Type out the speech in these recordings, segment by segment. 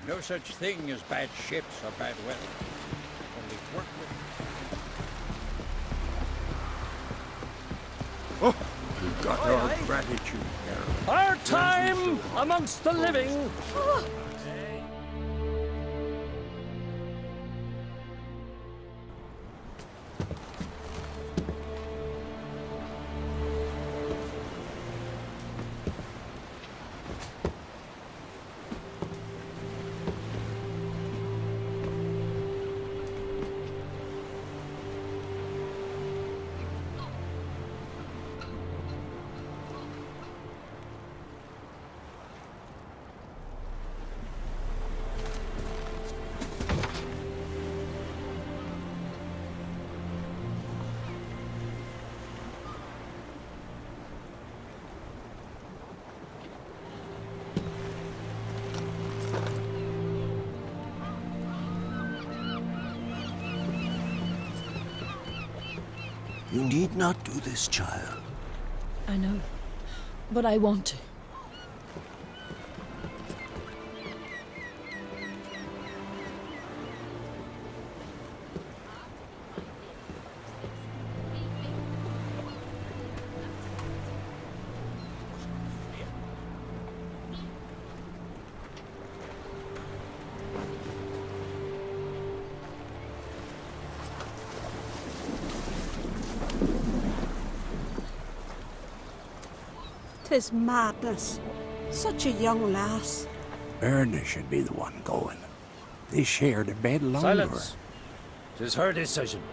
No such thing as bad ships or bad weather. Only work with. Oh, you got our gratitude, Harold. Our time amongst the living. You need not do this, child. I know, but I want to. Tis madness. Such a young lass. Erna should be the one going. They shared a bed longer. Silence. 'Tis her decision.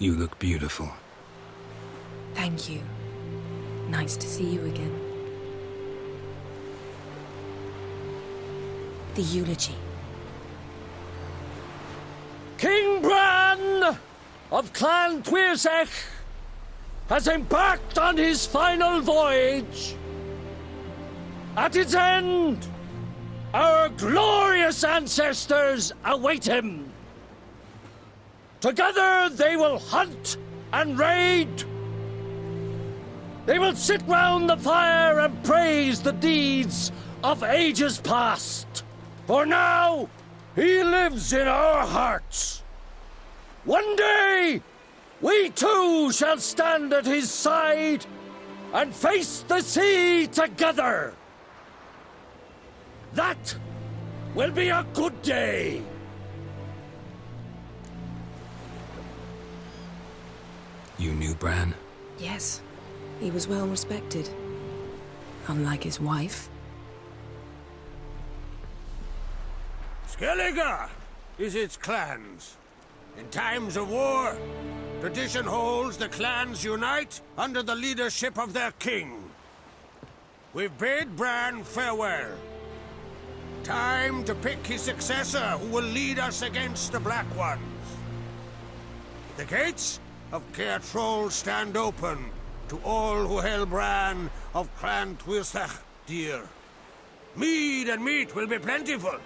You look beautiful. Thank you. Nice to see you again. The eulogy. King Bran of Clan Tuirsech has embarked on his final voyage. At its end, our glorious ancestors await him. Together they will hunt and raid. They will sit round the fire and praise the deeds of ages past. For now, he lives in our hearts. One day, we too shall stand at his side and face the sea together. That will be a good day. You knew Bran? Yes, he was well respected. Unlike his wife. Skellige is its clans. In times of war, tradition holds the clans unite under the leadership of their king. We've bid Bran farewell. Time to pick his successor who will lead us against the Black Ones. The gates of Caer Troll stand open to all who held Bran of Clan Tuirsech dear. Mead and meat will be plentiful.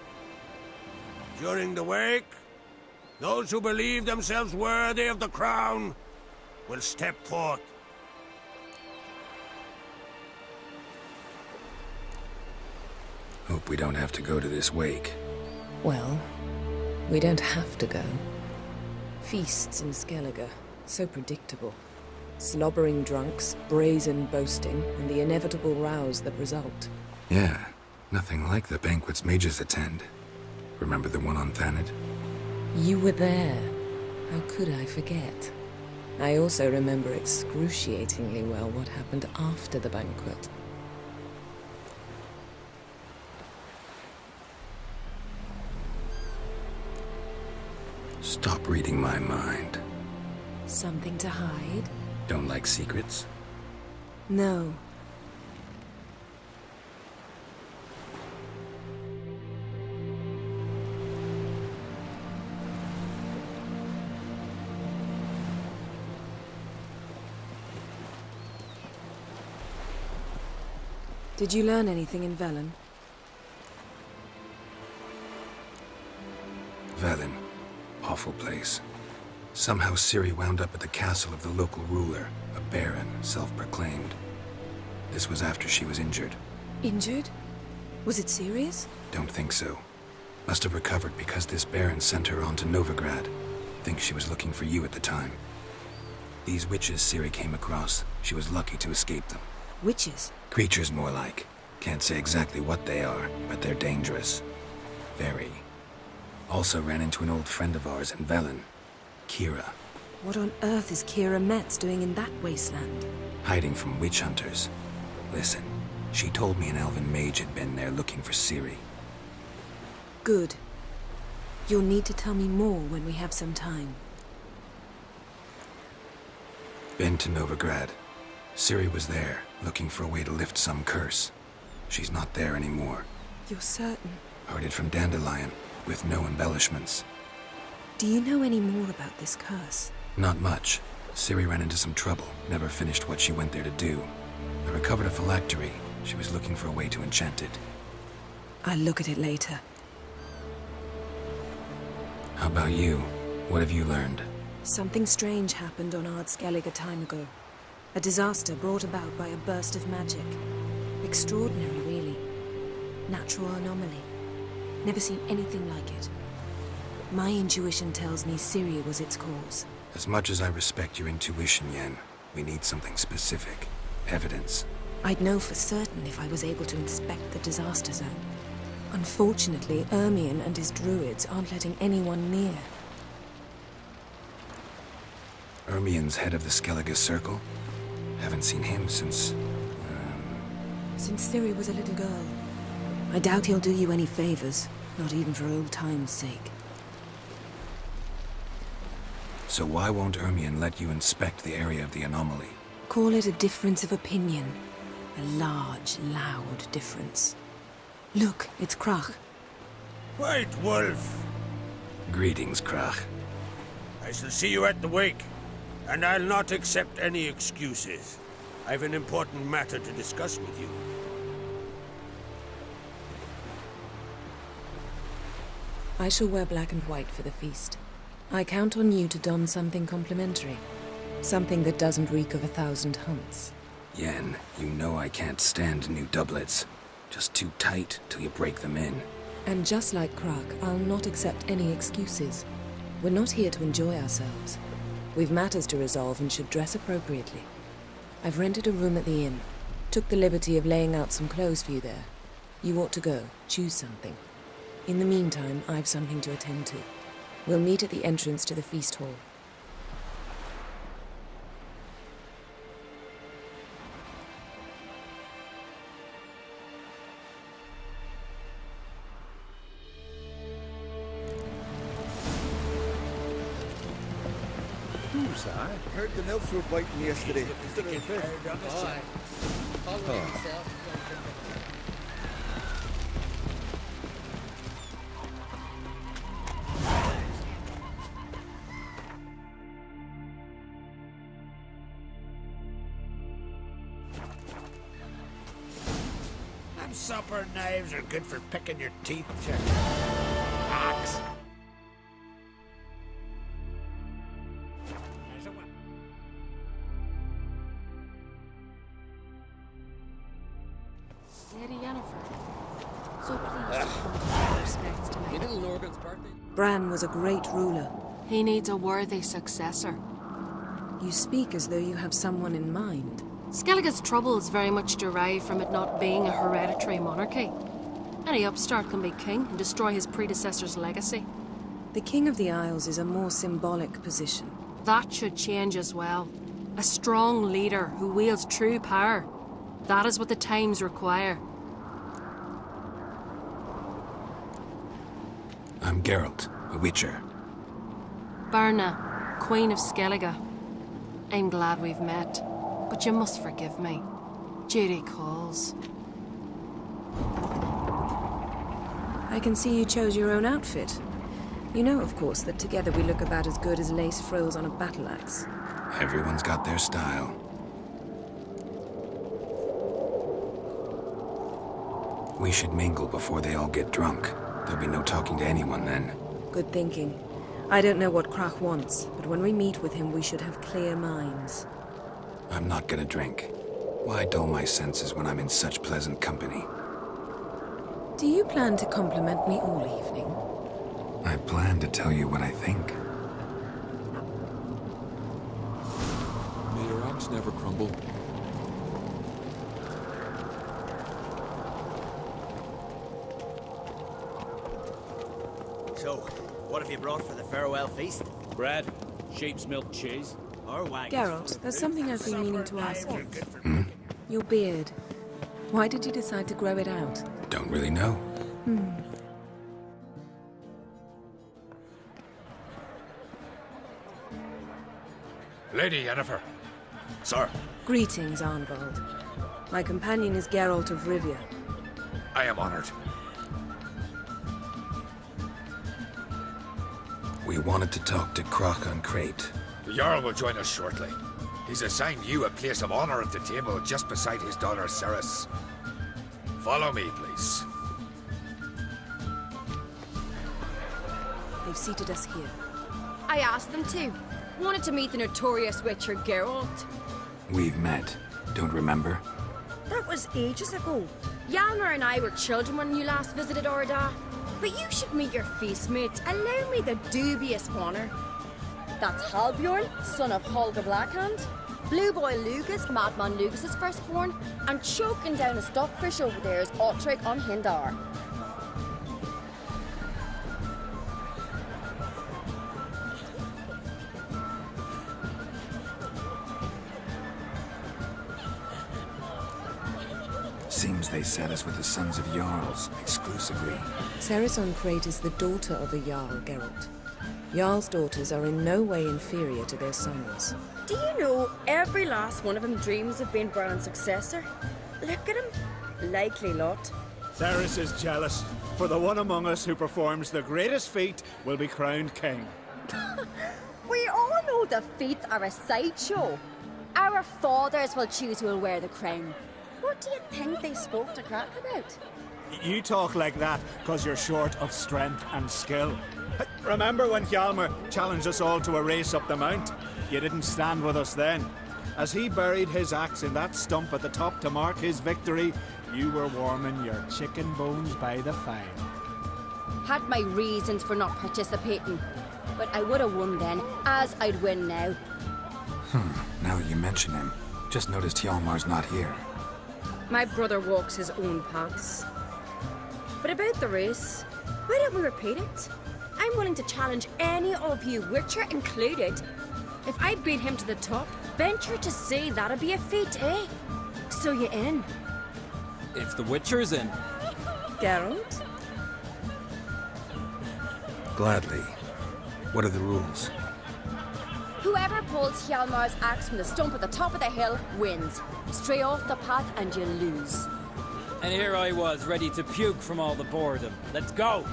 During the wake, those who believe themselves worthy of the crown will step forth. Hope we don't have to go to this wake. Well, we don't have to go. Feasts in Skellige, so predictable. Slobbering drunks, brazen boasting, and the inevitable rows that result. Yeah, nothing like the banquets mages attend. Remember the one on Thanedd? You were there. How could I forget? I also remember excruciatingly well what happened after the banquet. Stop reading my mind. Something to hide? Don't like secrets? No. Did you learn anything in Velen? Velen. Awful place. Somehow Ciri wound up at the castle of the local ruler, a baron, self-proclaimed. This was after she was injured. Injured? Was it serious? Don't think so. Must have recovered because this baron sent her on to Novigrad. Think she was looking for you at the time. These witches Ciri came across, she was lucky to escape them. Witches? Creatures more like. Can't say exactly what they are, but they're dangerous. Very. Also ran into an old friend of ours in Velen, Kira. What on earth is Kira Metz doing in that wasteland? Hiding from witch hunters. Listen, she told me an elven mage had been there looking for Ciri. Good. You'll need to tell me more when we have some time. Been to Novigrad. Ciri was there, looking for a way to lift some curse. She's not there anymore. You're certain? Heard it from Dandelion, with no embellishments. Do you know any more about this curse? Not much. Ciri ran into some trouble, never finished what she went there to do. I recovered a phylactery. She was looking for a way to enchant it. I'll look at it later. How about you? What have you learned? Something strange happened on Ardskellig a time ago. A disaster brought about by a burst of magic. Extraordinary, really. Natural anomaly. Never seen anything like it. My intuition tells me Ciri was its cause. As much as I respect your intuition, Yen, we need something specific. Evidence. I'd know for certain if I was able to inspect the disaster zone. Unfortunately, Ermion and his druids aren't letting anyone near. Ermion's head of the Skellige Circle? Haven't seen him since... Since Ciri was a little girl. I doubt he'll do you any favors, not even for old time's sake. So why won't Ermion let you inspect the area of the anomaly? Call it a difference of opinion. A large, loud difference. Look, it's Krach. White Wolf! Greetings, Krach. I shall see you at the wake, and I'll not accept any excuses. I've an important matter to discuss with you. I shall wear black and white for the feast. I count on you to don something complimentary. Something that doesn't reek of 1,000 hunts. Yen, you know I can't stand new doublets. Just too tight till you break them in. And just like Krach, I'll not accept any excuses. We're not here to enjoy ourselves. We've matters to resolve and should dress appropriately. I've rented a room at the inn. Took the liberty of laying out some clothes for you there. You ought to go. Choose something. In the meantime, I've something to attend to. We'll meet at the entrance to the feast hall. I heard the nymphs were biting yesterday. Them supper knives are good for picking your teeth, Jack. Axe. Lady Yennefer, so pleased respects to me. Bran was a great ruler. He needs a worthy successor. You speak as though you have someone in mind. Skellige's troubles very much derive from it not being a hereditary monarchy. Any upstart can be king and destroy his predecessor's legacy. The King of the Isles is a more symbolic position. That should change as well. A strong leader who wields true power. That is what the times require. I'm Geralt, a witcher. Berna, Queen of Skellige. I'm glad we've met, but you must forgive me. Duty calls. I can see you chose your own outfit. You know, of course, that together we look about as good as lace frills on a battle axe. Everyone's got their style. We should mingle before they all get drunk. There'll be no talking to anyone then. Good thinking. I don't know what Krach wants, but when we meet with him, we should have clear minds. I'm not gonna drink. Why dull my senses when I'm in such pleasant company? Do you plan to compliment me all evening? I plan to tell you what I think. May your axe never crumble. So, what have you brought for the farewell feast? Bread, sheep's milk cheese. Or wagons? Geralt, there's something I've been meaning to ask you. Hmm? Your beard. Why did you decide to grow it out? Don't really know. Lady Yennefer. Sir, Greetings, Arnvald. My companion is Geralt of Rivia. I am honored. We wanted to talk to Krach on Crate. The Jarl will join us shortly. He's assigned you a place of honor at the table just beside his daughter Ceres. Follow me, please. They've seated us here. I asked them to. Wanted to meet the notorious Witcher Geralt. We've met. Don't remember? That was ages ago. Hjalmar and I were children when you last visited Orda. But you should meet your feast mates. Allow me the dubious honor. That's Halbjorn, son of Holger Blackhand. Blue Boy Lugas, Madman Lugas' firstborn. And choking down a stockfish over there is Otrek on Hindar. Seems they set us with the sons of Jarls, exclusively. Ceres on Crate is the daughter of a Jarl, Geralt. Jarl's daughters are in no way inferior to their sons. Do you know every last one of them dreams of being Bran's successor? Look at him. Likely lot. Ceres is jealous, for the one among us who performs the greatest feat will be crowned king. We all know the feats are a sideshow. Our fathers will choose who will wear the crown. What do you think they spoke to Krach about? You talk like that because you're short of strength and skill. Remember when Hjalmar challenged us all to a race up the mount? You didn't stand with us then. As he buried his axe in that stump at the top to mark his victory, you were warming your chicken bones by the fire. Had my reasons for not participating, but I would have won then, as I'd win now. Now that you mention him, just noticed Hjalmar's not here. My brother walks his own paths. But about the race, why don't we repeat it? I'm willing to challenge any of you, Witcher included. If I beat him to the top, venture to say that'd be a feat, eh? So you in? If the Witcher's in. Geralt? Gladly. What are the rules? Whoever pulls Hjalmar's axe from the stump at the top of the hill wins. Stray off the path and you lose. And here I was, ready to puke from all the boredom. Let's go!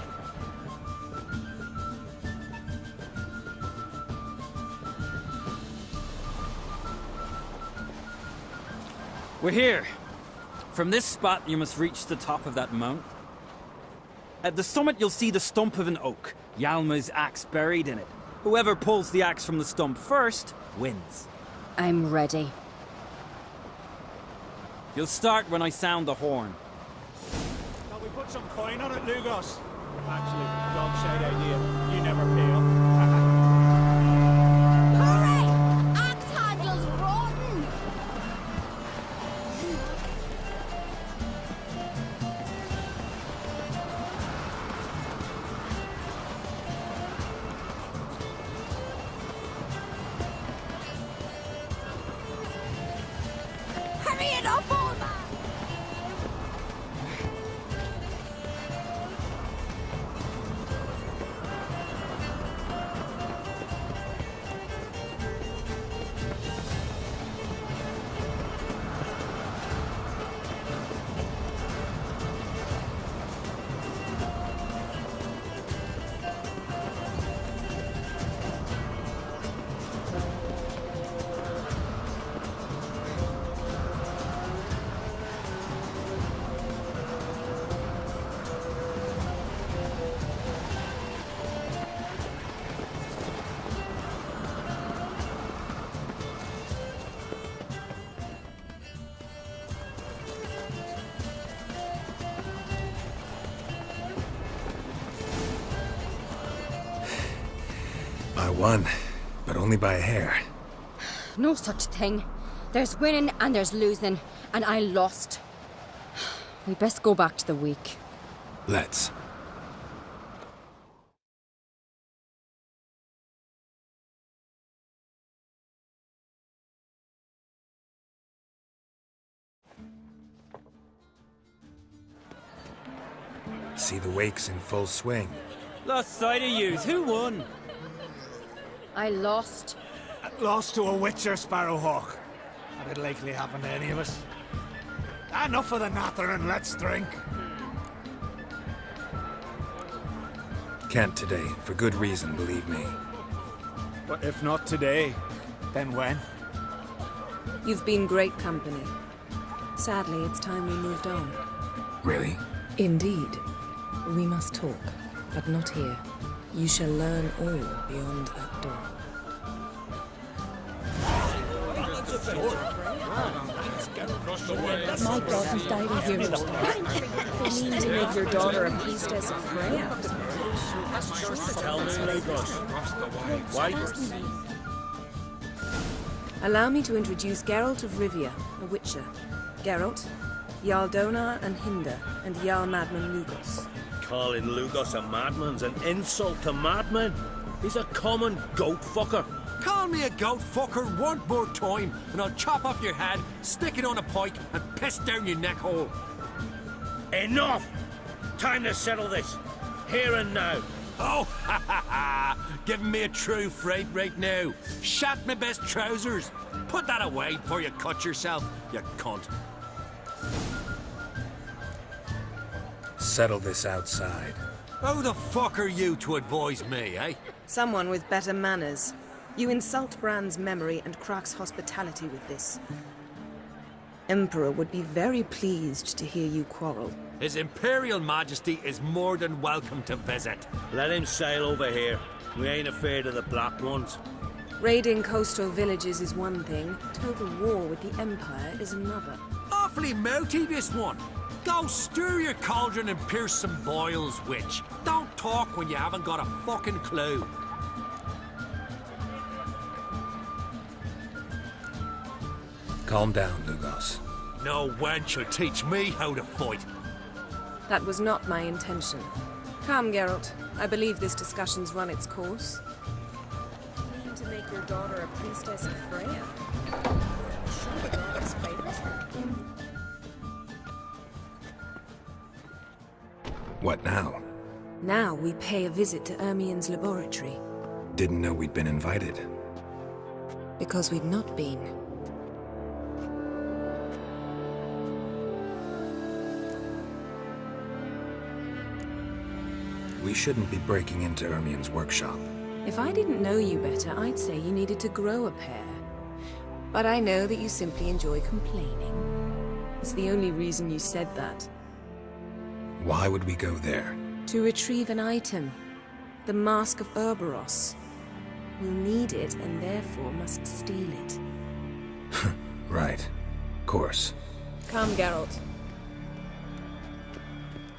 We're here. From this spot, you must reach the top of that mount. At the summit, you'll see the stump of an oak, Hjalmar's axe buried in it. Whoever pulls the axe from the stump first, wins. I'm ready. You'll start when I sound the horn. Shall we put some coin on it, Lugos? Actually, dog shite idea. You never pay up. Hooray! Axe handle's rotten! Hurry it up, old man! I won, but only by a hair. No such thing. There's winning and there's losing, and I lost. We best go back to the week. Let's. See the wakes in full swing. Lost sight of yous. Who won? I lost. Lost to a witcher, Sparrowhawk. That'd likely happen to any of us. Enough of the natter and let's drink. Can't today, for good reason, believe me. But if not today, then when? You've been great company. Sadly, it's time we moved on. Really? Indeed. We must talk, but not here. You shall learn all beyond that door. My God, who's died of here. You mean to make your daughter a priestess of Freya? Allow me to introduce Geralt of Rivia, a witcher. Geralt, Jarl Donar and Hinder, and Jarl Madman Lugos. Calling Lugos a madman's an insult to madmen. He's a common goat fucker. Call me a goat fucker one more time, and I'll chop off your head, stick it on a pike, and piss down your neck hole. Enough! Time to settle this. Here and now. Oh, ha ha ha! Giving me a true fright right now. Shat my best trousers. Put that away before you cut yourself, you cunt. Settle this outside. Who the fuck are you to advise me, eh? Someone with better manners. You insult Bran's memory and Crach's hospitality with this. Emperor would be very pleased to hear you quarrel. His Imperial Majesty is more than welcome to visit. Let him sail over here. We ain't afraid of the Black Ones. Raiding coastal villages is one thing. Total war with the Empire is another. Awfully mouty, this one. Go stir your cauldron and pierce some boils, witch. Don't talk when you haven't got a fucking clue. Calm down, Lugos. No wench will teach me how to fight. That was not my intention. Come, Geralt. I believe this discussion's run its course. You mean to make your daughter a priestess of Freya? Sure the goddess favors her. What now? Now we pay a visit to Ermien's laboratory. Didn't know we'd been invited. Because we've not been. We shouldn't be breaking into Ermien's workshop. If I didn't know you better, I'd say you needed to grow a pair. But I know that you simply enjoy complaining. It's the only reason you said that. Why would we go there? To retrieve an item. The Mask of Urboros. We'll need it and therefore must steal it. Right. Course. Come, Geralt.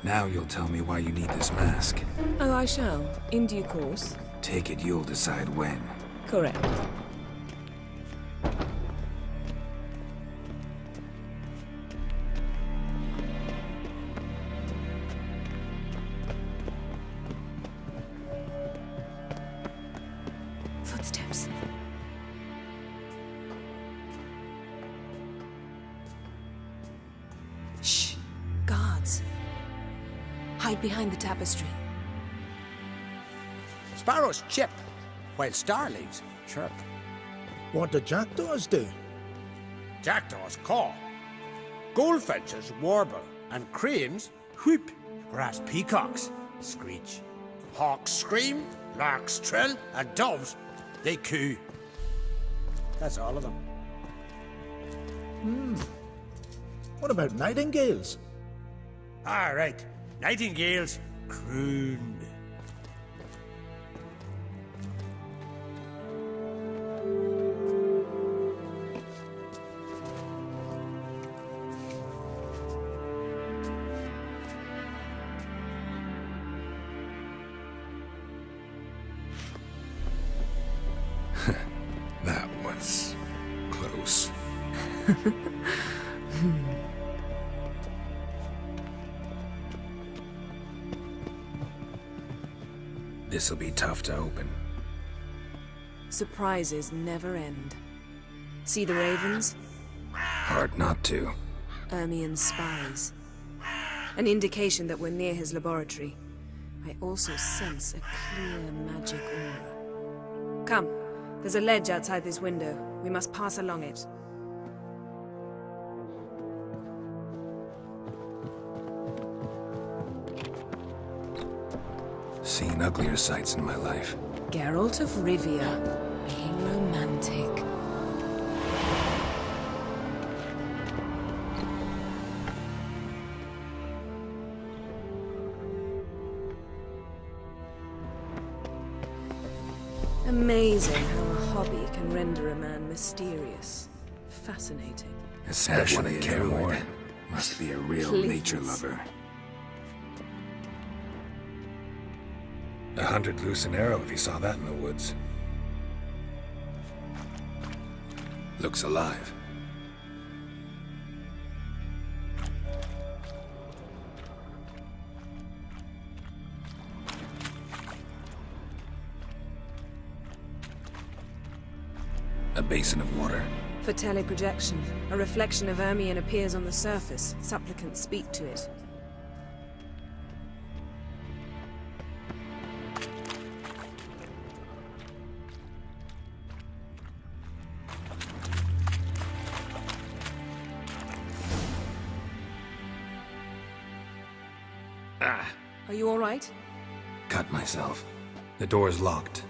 Now you'll tell me why you need this mask. Oh, I shall. In due course. Take it you'll decide when. Correct. Footsteps. Shh. Guards. Hide behind the tapestry. Sparrows chip, while starlings chirp. What do jackdaws do? Jackdaws caw. Goldfinches warble, and cranes whoop, whereas peacocks screech. Hawks scream, larks trill, and doves, they coo. That's all of them. What about nightingales? All right, nightingales croon. Yes. Close. This'll be tough to open. Surprises never end. See the ravens? Hard not to. Ermien's spies. An indication that we're near his laboratory. I also sense a clear magic aura. Come, there's a ledge outside this window. We must pass along it. Seen uglier sights in my life. Geralt of Rivia, being romantic. Amazing how a hobby can render a man mysterious. Fascinating. Especially a Cairn. Must be a real Please. nature lover. A 100 loose an arrow if he saw that in the woods. Looks alive. A basin of water. For teleprojection, a reflection of Ermien appears on the surface. Supplicants speak to it. Are you all right? Cut myself. The door's locked.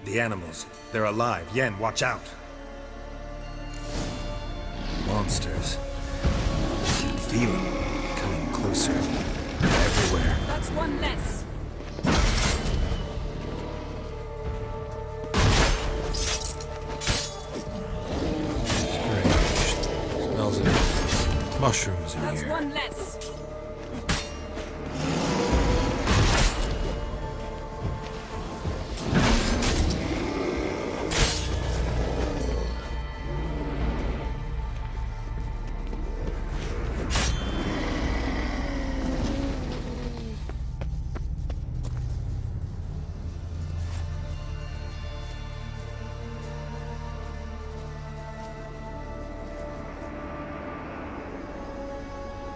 The animals. They're alive. Yen, watch out. Monsters. Feel them coming closer. Everywhere. That's one less. Strange. Smells of mushrooms in That's here. one less.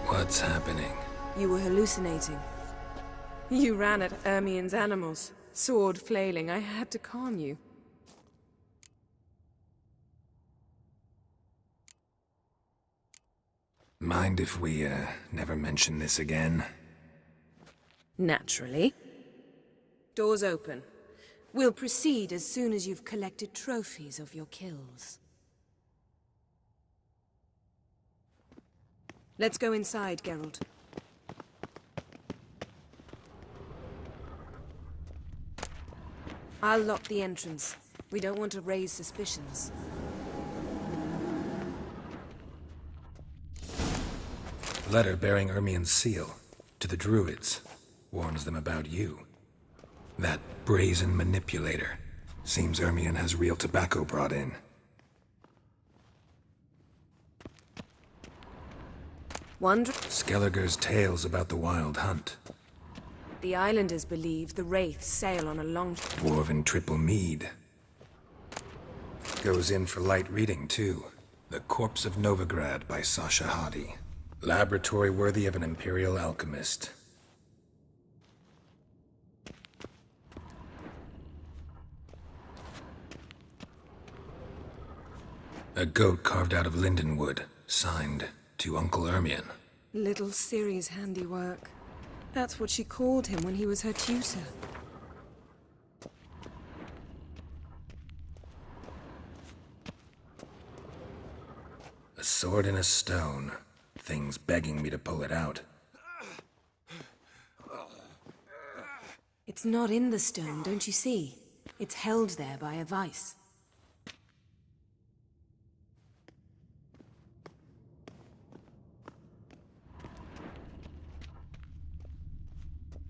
What's happening? You were hallucinating. You ran at Ermien's animals, sword flailing. I had to calm you. Mind if we, never mention this again? Naturally. Doors open. We'll proceed as soon as you've collected trophies of your kills. Let's go inside, Geralt. I'll lock the entrance. We don't want to raise suspicions. Letter bearing Ermien's seal to the Druids. Warns them about you. That brazen manipulator. Seems Ermien has real tobacco brought in. Skellige's tales about the Wild Hunt. The islanders believe the Wraiths sail on a long... Dwarven triple mead. Goes in for light reading, too. The Corpse of Novigrad by Sasha Hadi. Laboratory worthy of an Imperial alchemist. A goat carved out of lindenwood, signed to Uncle Ermien. Little Ciri's handiwork. That's what she called him when he was her tutor. A sword in a stone. Things begging me to pull it out. It's not in the stone, don't you see? It's held there by a vice.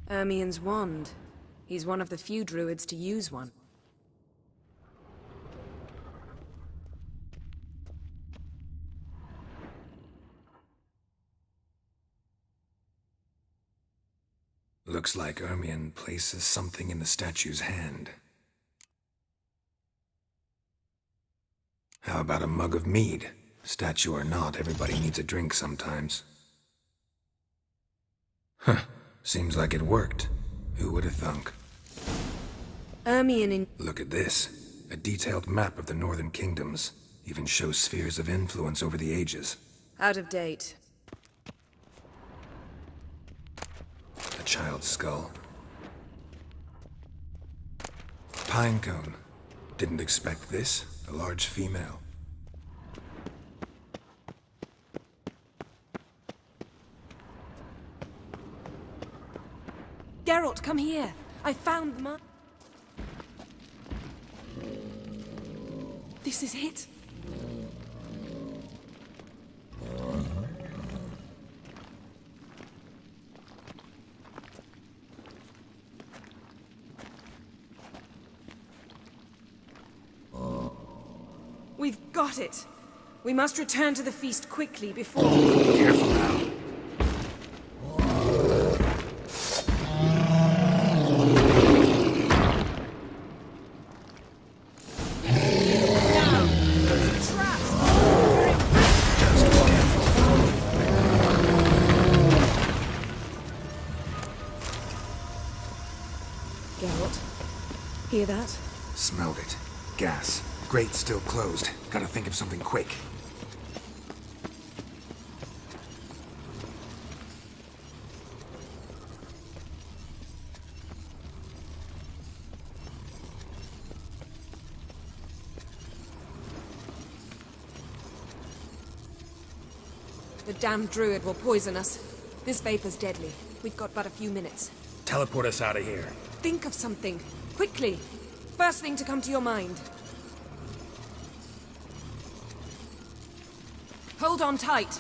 Ermien's wand. He's one of the few druids to use one. Looks like Ermion places something in the statue's hand. How about a mug of mead? Statue or not, everybody needs a drink sometimes. Huh. Seems like it worked. Who would have thunk? Ermion in... Look at this. A detailed map of the Northern Kingdoms. Even shows spheres of influence over the ages. Out of date. A child's skull. Pinecone. Didn't expect this. A large female. Geralt, come here. I found the mark. This is it. We've got it. We must return to the feast quickly before... Careful now. Geralt, hear that? Smelled it. Gas. Grate still closed. Gotta think of something quick. The damned druid will poison us. This vapor's deadly. We've got but a few minutes. Teleport us out of here. Think of something. Quickly. First thing to come to your mind. Hold on tight.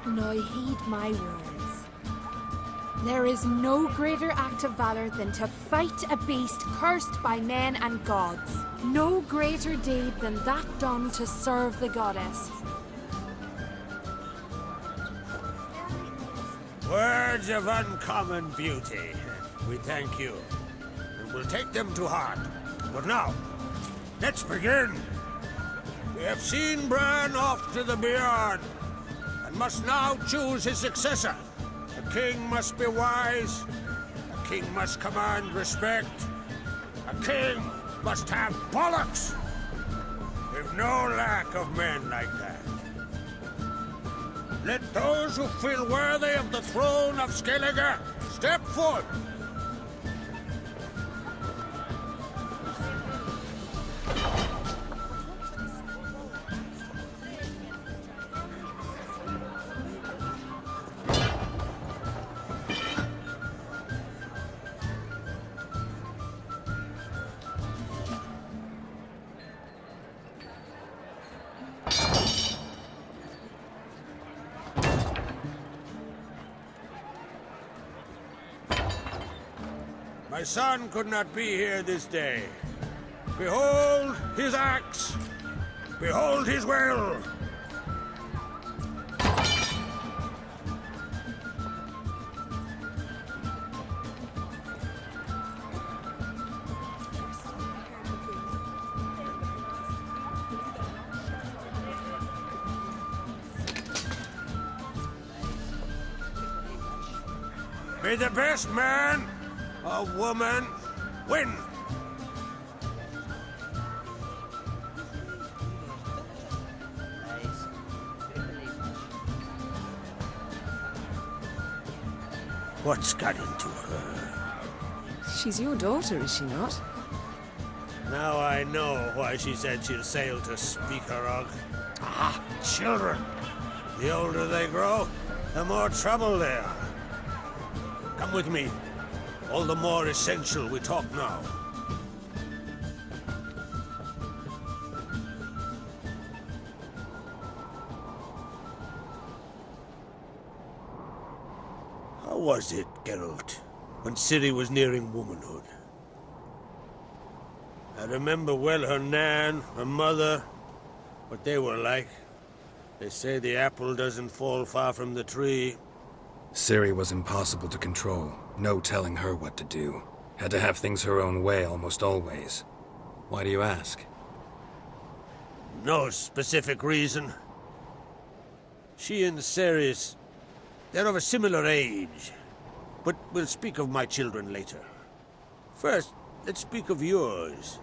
Now heed my words. There is no greater act of valor than to fight a beast cursed by men and gods. No greater deed than that done to serve the goddess. Words of uncommon beauty. We thank you, and we'll take them to heart. But now, let's begin. We have seen Bran off to the beyond, and must now choose his successor. A king must be wise. A king must command respect. A king must have bollocks. We've no lack of men like that. Let those who feel worthy of the throne of Skellige step forward. My son could not be here this day. Behold his axe. Behold his will. May the best man or woman win. What's got into her? She's your daughter, is she not? Now I know why she said she'll sail to Speakerog. Ah, children. The older they grow, the more trouble there are. Come with me. All the more essential we talk now. How was it, Geralt, when Ciri was nearing womanhood? I remember well her nan, her mother, what they were like. They say the apple doesn't fall far from the tree. Ciri was impossible to control. No telling her what to do. Had to have things her own way almost always. Why do you ask? No specific reason. She and Ceres, they're of a similar age. But we'll speak of my children later. First, let's speak of yours.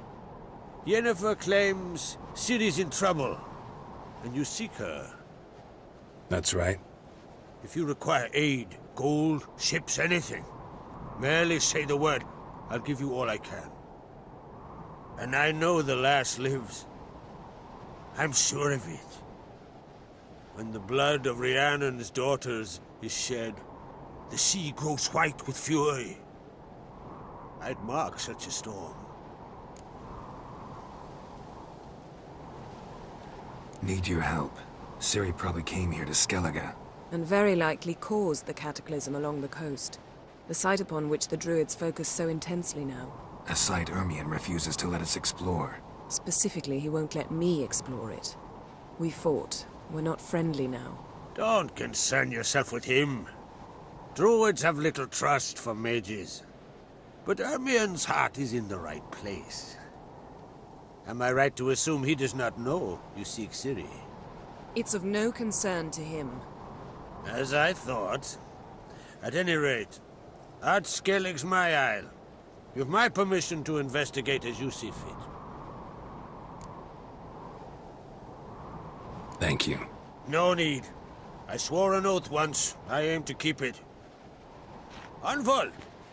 Yennefer claims Ciri's in trouble, and you seek her. That's right. If you require aid, gold, ships, anything, merely say the word. I'll give you all I can. And I know the lass lives. I'm sure of it. When the blood of Rhiannon's daughters is shed, the sea grows white with fury. I'd mark such a storm. Need your help. Ciri probably came here to Skellige. And very likely caused the cataclysm along the coast. The site upon which the Druids focus so intensely now. A site Ermion refuses to let us explore. Specifically, he won't let me explore it. We fought. We're not friendly now. Don't concern yourself with him. Druids have little trust for mages. But Ermion's heart is in the right place. Am I right to assume he does not know you seek Ciri? It's of no concern to him. As I thought. At any rate, Ard Skellig's my isle. You've my permission to investigate as you see fit. Thank you. No need. I swore an oath once. I aim to keep it. Anvald,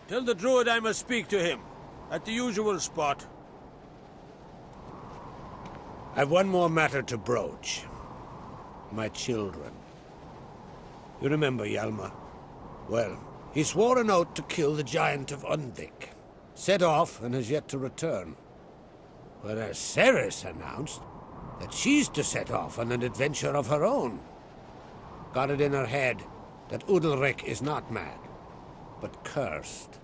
tell the druid I must speak to him. At the usual spot. I've one more matter to broach. My children. You remember Hjalmar? Well, he swore an oath to kill the Giant of Undvik. Set off and has yet to return. Whereas Ceres announced that she's to set off on an adventure of her own. Got it in her head that Udalric is not mad, but cursed.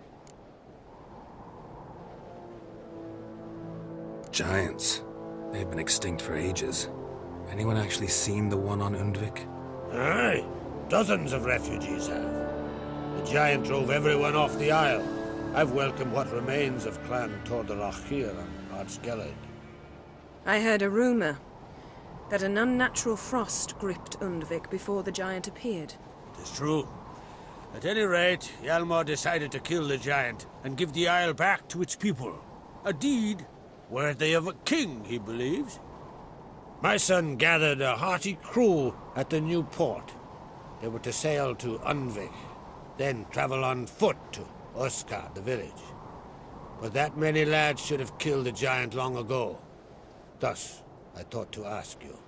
Giants. They've been extinct for ages. Anyone actually seen the one on Undvik? Aye. Dozens of refugees have. The giant drove everyone off the isle. I've welcomed what remains of Clan Tordarach here on Ard Skellig. I heard a rumor that an unnatural frost gripped Undvik before the giant appeared. It's true. At any rate, Hjalmar decided to kill the giant and give the isle back to its people. A deed worthy of a king, he believes. My son gathered a hearty crew at the new port. They were to sail to Undvik, then travel on foot to Oscar, the village. But that many lads should have killed the giant long ago. Thus, I thought to ask you.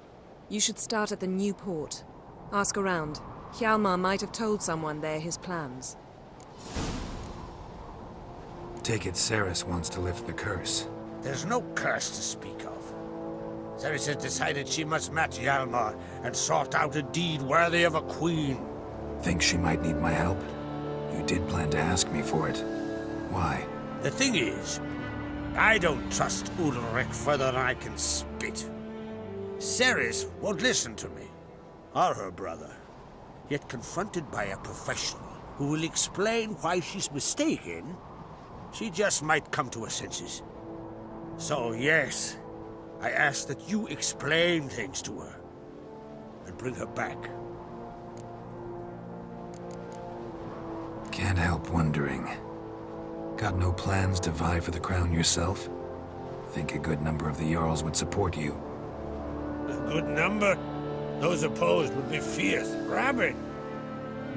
You should start at the new port. Ask around. Hjalmar might have told someone there his plans. Take it Ceres wants to lift the curse. There's no curse to speak of. Ceres has decided she must match Hjalmar and sort out a deed worthy of a queen. Think she might need my help? You did plan to ask me for it. Why? The thing is, I don't trust Udalric further than I can spit. Ceres won't listen to me, or her brother. Yet confronted by a professional who will explain why she's mistaken, she just might come to her senses. So yes, I ask that you explain things to her and bring her back. Can't help wondering. Got no plans to vie for the crown yourself? Think a good number of the Jarls would support you. A good number? Those opposed would be fierce, rabid.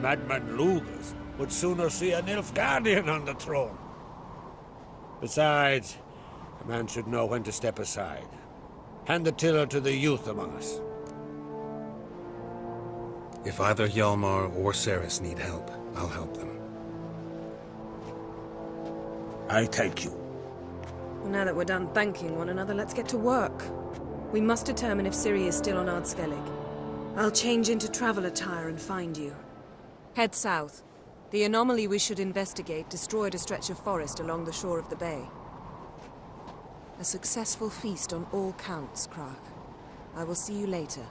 Madman Lugas would sooner see a Nilfgaardian on the throne. Besides, a man should know when to step aside. Hand the tiller to the youth among us. If either Hjalmar or Ceres need help, I'll help them. I thank you. Well, now that we're done thanking one another, let's get to work. We must determine if Ciri is still on Ardskellig. I'll change into travel attire and find you. Head south. The anomaly we should investigate destroyed a stretch of forest along the shore of the bay. A successful feast on all counts, Krak. I will see you later.